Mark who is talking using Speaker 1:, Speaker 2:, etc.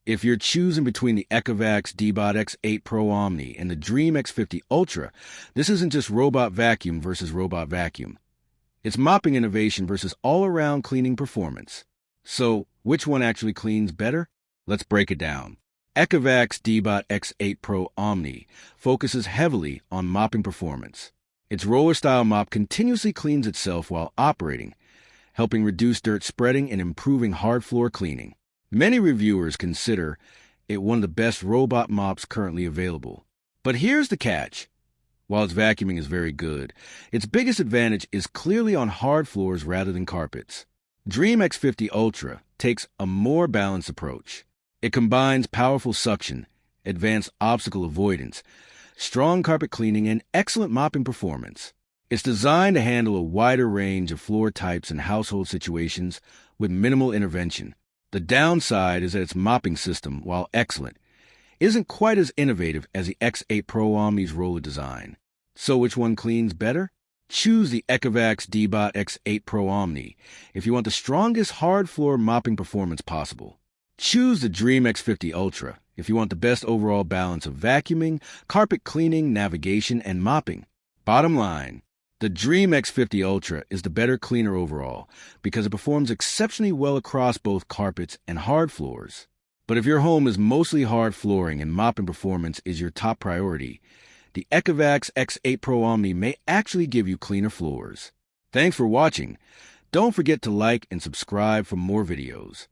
Speaker 1: If you're choosing between the Ecovacs Deebot X8 Pro Omni and the Dreame X50 Ultra, this isn't just robot vacuum versus robot vacuum. It's mopping innovation versus all-around cleaning performance. So, which one actually cleans better? Let's break it down. Ecovacs Deebot X8 Pro Omni focuses heavily on mopping performance. Its roller-style mop continuously cleans itself while operating, helping reduce dirt spreading and improving hard floor cleaning. Many reviewers consider it one of the best robot mops currently available. But here's the catch. While its vacuuming is very good, its biggest advantage is clearly on hard floors rather than carpets. Dreame X50 Ultra takes a more balanced approach. It combines powerful suction, advanced obstacle avoidance, strong carpet cleaning, and excellent mopping performance. It's designed to handle a wider range of floor types and household situations with minimal intervention. The downside is that its mopping system, while excellent, isn't quite as innovative as the X8 Pro Omni's roller design. So which one cleans better? Choose the Ecovacs Deebot X8 Pro Omni if you want the strongest hard floor mopping performance possible. Choose the Dreame X50 Ultra if you want the best overall balance of vacuuming, carpet cleaning, navigation, and mopping. Bottom line, the Dreame X50 Ultra is the better cleaner overall because it performs exceptionally well across both carpets and hard floors. But if your home is mostly hard flooring and mopping performance is your top priority, the Ecovacs X8 Pro Omni may actually give you cleaner floors. Thanks for watching. Don't forget to like and subscribe for more videos.